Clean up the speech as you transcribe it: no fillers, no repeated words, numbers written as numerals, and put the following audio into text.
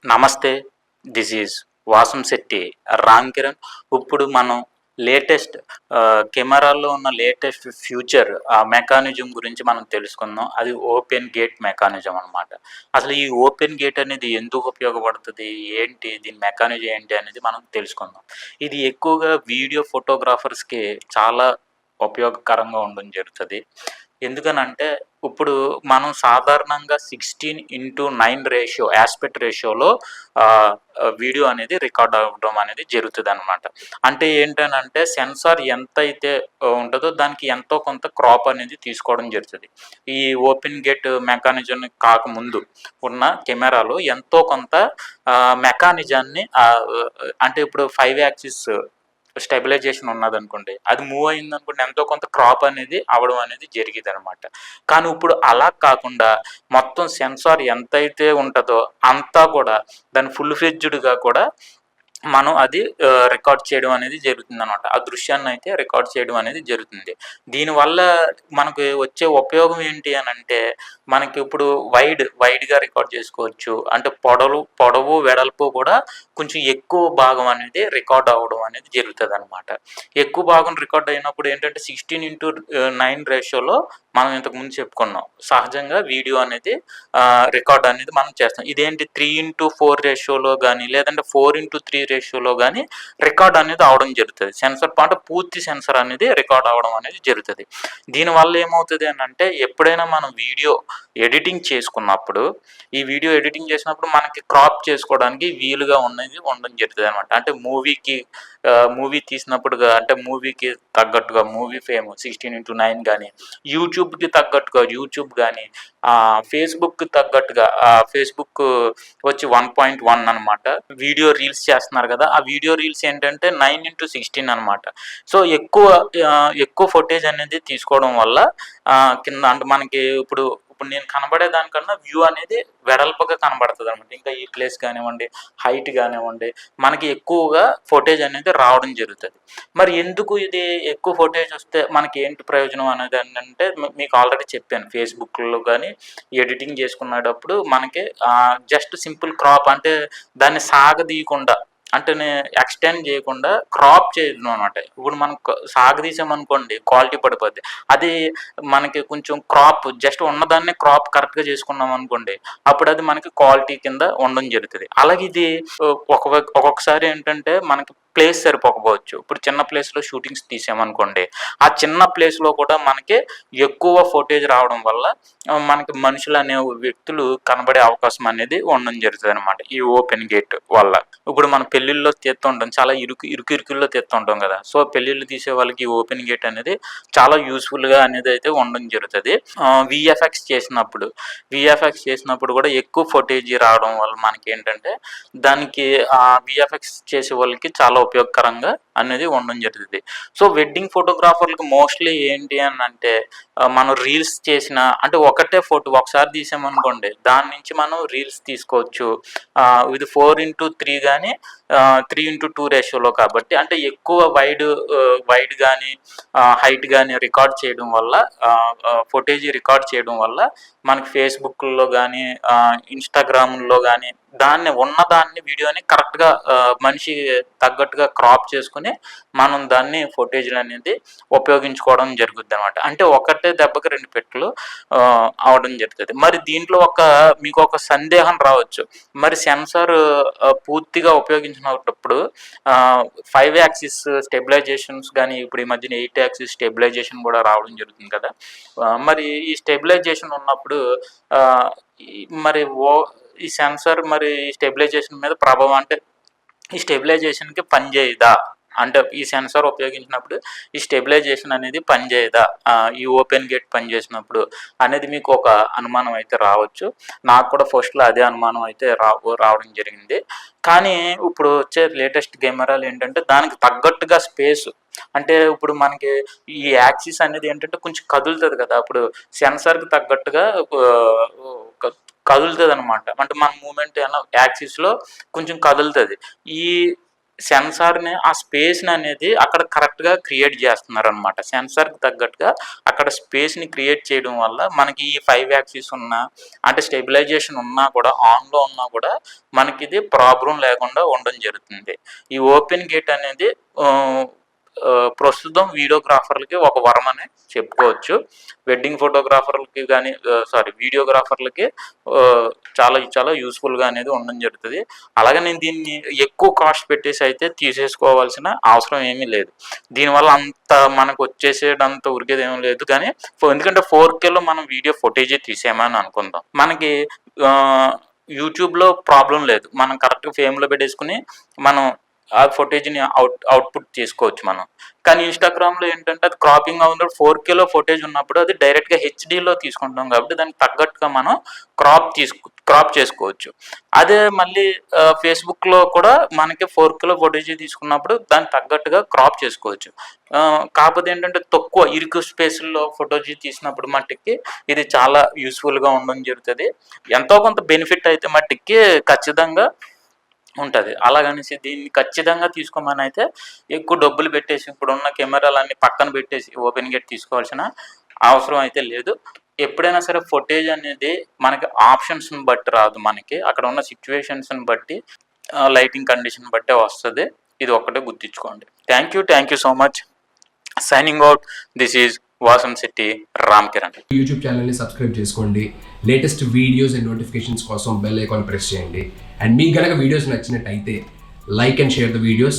నమస్తే. This is Vasamsetti Ram Kiran. ఇప్పుడు మనం లేటెస్ట్ కెమెరాల్లో ఉన్న లేటెస్ట్ ఫ్యూచర్ మెకానిజం గురించి మనం తెలుసుకుందాం. అది ఓపెన్ గేట్ మెకానిజం అనమాట. అసలు ఈ ఓపెన్ గేట్ అనేది ఎందుకు ఉపయోగపడుతుంది? ఏంటి? దీని మెకానిజం ఏంటి అనేది మనం తెలుసుకుందాం. ఇది ఎక్కువగా వీడియో ఫోటోగ్రాఫర్స్‌కి చాలా ఉపయోగకరంగా ఉండడం జరుగుతది. ఎందుకనంటే ఇప్పుడు మనం సాధారణంగా 16:9 యాస్పెక్ట్ రేషియోలో వీడియో అనేది రికార్డ్ అవ్వడం అనేది జరుగుతదనమాట. అంటే ఏంటనంటే సెన్సార్ ఎంతైతే ఉంటదో దానికి ఎంతో కొంత క్రాప్ అనేది తీసుకోవడం జరుగుతది. ఈ ఓపెన్ గేట్ మెకానిజం కాకముందు ఉన్న కెమెరాలో ఎంతో కొంత మెకానిజాన్ని అంటే ఇప్పుడు 5 యాక్సిస్ స్టెబిలైజేషన్ ఉన్నదనుకోండి, అది మూవ్ అయిందనుకోండి ఎంతో కొంత క్రాప్ అనేది అవ్వడం అనేది జరిగిదనమాట. కానీ ఇప్పుడు అలా కాకుండా మొత్తం సెన్సార్ ఎంతైతే ఉంటదో అంతా కూడా దాన్ని ఫుల్ ఫ్లెడ్జ్డ్‌గా కూడా మనం అది రికార్డ్ చేయడం అనేది జరుగుతుందనమాట. ఆ దృశ్యాన్నయితే రికార్డ్ చేయడం అనేది జరుగుతుంది. దీనివల్ల మనకు వచ్చే ఉపయోగం ఏంటి అనంటే, మనకి ఇప్పుడు వైడ్‌గా రికార్డ్ చేసుకోవచ్చు. అంటే పొడవు, వెడల్పు కూడా కొంచెం ఎక్కువ భాగం అనేది రికార్డ్ అవ్వడం అనేది జరుగుతదనమాట. ఎక్కువ భాగం రికార్డ్ అయినప్పుడు ఏంటంటే 16:9 రేషియోలో మనం ఇంతకుముందు చెప్పుకున్నాం. సహజంగా వీడియో అనేది రికార్డ్ అనేది మనం చేస్తాం. ఇదేంటి 3:4 రేషియోలో గానీ, లేదంటే 4:3 రేషియోలో గానీ రికార్డ్ అనేది అవ్వడం జరుగుతది. సెన్సార్ అంటే పూర్తి సెన్సార్ అనేది రికార్డ్ అవ్వడం అనేది జరుగుతది. దీనివల్ల ఏమవుతది అనంటే, ఎప్పుడైనా మనం వీడియో ఎడిటింగ్ చేసుకున్నప్పుడు, ఈ వీడియో ఎడిటింగ్ చేసినప్పుడు మనకి క్రాప్ చేసుకోవడానికి వీలుగా ఉండడం జరుగుతదనమాట. అంటే మూవీ తీసినప్పుడుగా అంటే మూవీకి తగ్గట్టుగా మూవీ ఫేమ్ 16:9 గానీ, యూట్యూబ్‌కి తగ్గట్టుగా యూట్యూబ్ గానీ, ఫేస్‌బుక్‌కి తగ్గట్టుగా ఫేస్‌బుక్ వచ్చి 1.1 అనమాట. వీడియో రీల్స్ చేస్తున్నారు కదా! ఆ వీడియో రీల్స్ ఏంటంటే 9:16 అనమాట. సో, ఎక్కువ ఫుటేజ్ అనేది తీసుకోవడం వల్ల కింద అంటే మనకి ఇప్పుడు నేను కనబడే దానికన్నా వ్యూ అనేది వెడల్పుగా కనబడతదనమాట. ఇంకా ఈ ప్లేస్ కానివ్వండి, హైట్ గానివ్వండి, మనకి ఎక్కువగా ఫుటేజ్ అనేది రావడం జరుగుతది. మరి ఎందుకు ఇది ఎక్కువ ఫుటేజ్ వస్తే మనకి ఏంటి ప్రయోజనం అనేది ఏంటంటే, మీకు ఆల్రెడీ చెప్పాను. ఫేస్‌బుక్‌లో గానీ, ఎడిటింగ్ చేసుకునేటప్పుడు మనకి జస్ట్ సింపుల్ క్రాప్ అంటే దాన్ని సాగదీయకుండా అంటే ఎక్స్‌టెండ్ చేయకుండా క్రాప్ చేయడం అనమాట. ఇప్పుడు మనం సాగదీసామనుకోండి క్వాలిటీ పడిపోద్ది. అది మనకి కొంచెం క్రాప్ జస్ట్ ఉన్నదాన్నే క్రాప్ కరెక్ట్‌గా చేసుకున్నామనుకోండి, అప్పుడది మనకి క్వాలిటీ కింద ఉండడం జరుగుతది. అలాగే ఇది ఒక్కొక్కసారి ఏంటంటే మనకి ప్లేస్ సరిపోకపోవచ్చు. ఇప్పుడు చిన్న ప్లేస్‌లో షూటింగ్స్ తీసామనుకోండి, ఆ చిన్న ప్లేస్‌లో కూడా మనకి ఎక్కువ ఫుటేజ్ రావడం వల్ల మనకి మనుషులనే వ్యక్తులు కనబడే అవకాశం అనేది ఉండడం జరుగుతదనమాట. ఈ ఓపెన్ గేట్ వల్ల. ఇప్పుడు మనం పెళ్ళిళ్ళలో తీస్తుంటాం. చాలా ఇరుకుల్లో తీస్తుంటాం కదా! సో, పెళ్ళిళ్ళు తీసే వాళ్ళకి ఓపెన్ గేట్ అనేది చాలా యూజ్‌ఫుల్‌గా అనేది అయితే ఉండడం జరుగుతది. వీఎఫ్ఎక్స్ చేసినప్పుడు కూడా ఎక్కువ ఫుటేజ్ రావడం వల్ల మనకేంటంటే దానికి వీఎఫ్ఎక్స్ చేసే వాళ్ళకి చాలా ఉపయోగకరంగా అనేది ఉండడం జరుగుతది. సో, వెడ్డింగ్ ఫోటోగ్రాఫర్‌లకి మోస్ట్‌లీ ఏంటి అనంటే మనం రీల్స్ చేసినా అంటే ఒకటే ఫోటో ఒకసారి తీసామనుకోండి, దాని నుంచి మనం రీల్స్ తీసుకోవచ్చు. ఇది 4:3 గానీ 3:2 రేషియోలో కాబట్టి అంటే ఎక్కువ వైడ్ గానీ, హైట్ గానీ రికార్డ్ చేయడం వల్ల ఫుటేజ్ రికార్డ్ చేయడం వల్ల మనకి ఫేస్‌బుక్‌లో గానీ, ఇన్‌స్టాగ్రామ్‌లో గానీ ఉన్నదాన్ని వీడియోని కరెక్ట్‌గా మనిషి తగ్గట్టుగా క్రాప్ చేసుకొని మనం దాన్ని ఫుటేజ్‌లనేది ఉపయోగించుకోవడం జరుగుద్దనమాట. అంటే ఒకటే దెబ్బకి 2 పిట్టలు అవ్వడం జరుగుతది. మరి దీంట్లో మీకొక సందేహం రావచ్చు. మరి సెన్సార్ పూర్తిగా ఉపయోగించినప్పుడు 5 యాక్సిస్ స్టెబిలైజేషన్స్ గానీ, ఇప్పుడు ఈ మధ్యన 8 యాక్సిస్ స్టెబిలైజేషన్ కూడా రావడం జరుగుతుంది కదా! మరి ఈ స్టెబిలైజేషన్ ఉన్నప్పుడు ఆహ్, ఈ మరి ఈ సెన్సార్ మరి స్టెబిలైజేషన్ మీద ప్రభావం అంటే ఈ స్టెబిలైజేషన్‌కి పనిచేయదా? అంటే ఈ సెన్సార్ ఉపయోగించినప్పుడు ఈ స్టెబిలైజేషన్ అనేది పనిచేయదా? ఈ ఓపెన్ గేట్ పనిచేసినప్పుడు అనేది మీకు ఒక అనుమానం అయితే రావచ్చు. నాకు కూడా ఫస్ట్‌లో అదే అనుమానం అయితే రావడం జరిగింది. కానీ ఇప్పుడు వచ్చే లేటెస్ట్ కెమెరాలు ఏంటంటే దానికి తగ్గట్టుగా స్పేస్ అంటే ఇప్పుడు మనకి ఈ యాక్సిస్ అనేది ఏంటంటే కొంచెం కదులుతది కదా! అప్పుడు సెన్సార్‌కి తగ్గట్టుగా క కదులుతదనమాట. అంటే మన మూవ్‌మెంట్ యాక్సిస్‌లో కొంచెం కదులుతది. ఈ సెన్సార్ని ఆ స్పేస్ని అనేది అక్కడ కరెక్ట్గా క్రియేట్ చేస్తున్నారు అనమాట. సెన్సార్కి తగ్గట్టుగా అక్కడ స్పేస్ని క్రియేట్ చేయడం వల్ల మనకి ఈ 5 యాక్సిస్ ఉన్నా అంటే స్టెబిలైజేషన్ ఉన్నా కూడా ఆన్లో ఉన్నా కూడా మనకి ఇది ప్రాబ్లం లేకుండా ఉండడం జరుగుతుంది. ఈ ఓపెన్ గేట్ అనేది ప్రస్తుతం వీడియోగ్రాఫర్లకి ఒక వరం అని చెప్పుకోవచ్చు. వెడ్డింగ్ ఫోటోగ్రాఫర్లకి కానీ వీడియోగ్రాఫర్లకి చాలా చాలా యూస్ఫుల్గా అనేది ఉండడం జరుగుతుంది. అలాగే నేను దీన్ని ఎక్కువ కాస్ట్ పెట్టేసి అయితే తీసేసుకోవాల్సిన అవసరం ఏమీ లేదు. దీనివల్ల అంత మనకు వచ్చేసేటంత ఉరికేది ఏమీ లేదు. కానీ ఎందుకంటే 4Kలో మనం వీడియో ఫుటేజే తీసామని అనుకుందాం, మనకి యూట్యూబ్లో ప్రాబ్లం లేదు. మనం కరెక్ట్గా ఫేమ్లో పెట్టేసుకుని మనం ఆ ఫుటేజ్ని అవుట్పుట్ చేసుకోవచ్చు మనం. కానీ ఇన్స్టాగ్రామ్లో ఏంటంటే అది క్రాపింగ్ అవుతుంది. 4Kలో ఫుటేజ్ ఉన్నప్పుడు అది డైరెక్ట్గా హెచ్డీలో తీసుకుంటాం కాబట్టి దానికి తగ్గట్టుగా మనం క్రాప్ చేసుకోవచ్చు. అదే మళ్ళీ ఫేస్బుక్లో కూడా మనకి 4Kలో ఫుటేజ్ తీసుకున్నప్పుడు దానికి తగ్గట్టుగా క్రాప్ చేసుకోవచ్చు. కాకపోతే ఏంటంటే తక్కువ ఇరుకు స్పేస్లో ఫోటోజ్ తీసినప్పుడు మట్టికి ఇది చాలా యూస్ఫుల్గా ఉండడం జరుగుతుంది. ఎంతో కొంత బెనిఫిట్ అయితే మట్టికి ఖచ్చితంగా ఉంటుంది. అలాగనేసి దీన్ని ఖచ్చితంగా తీసుకోమని అయితే ఎక్కువ డబ్బులు పెట్టేసి ఇప్పుడున్న కెమెరాలన్నీ పక్కన పెట్టేసి ఓపెన్ గేట్ తీసుకోవాల్సిన అవసరం అయితే లేదు. ఎప్పుడైనా సరే ఫుటేజ్ అనేది మనకి ఆప్షన్స్ని బట్టి రాదు, మనకి అక్కడ ఉన్న సిచ్యువేషన్స్ని బట్టి లైటింగ్ కండిషన్ బట్టే వస్తుంది. ఇది ఒక్కటే గుర్తించుకోండి. Thank you so much. Signing out. This is Vasamsetti Ram Kiran. YouTube ఛానల్ని సబ్స్క్రైబ్ చేసుకోండి. లేటెస్ట్ వీడియోస్ అండ్ నోటిఫికేషన్స్ కోసం బెల్ ఐకాన్ ప్రెస్ చేయండి. అండ్ మీకు కనుక వీడియోస్ నచ్చినట్టయితే like and share the videos.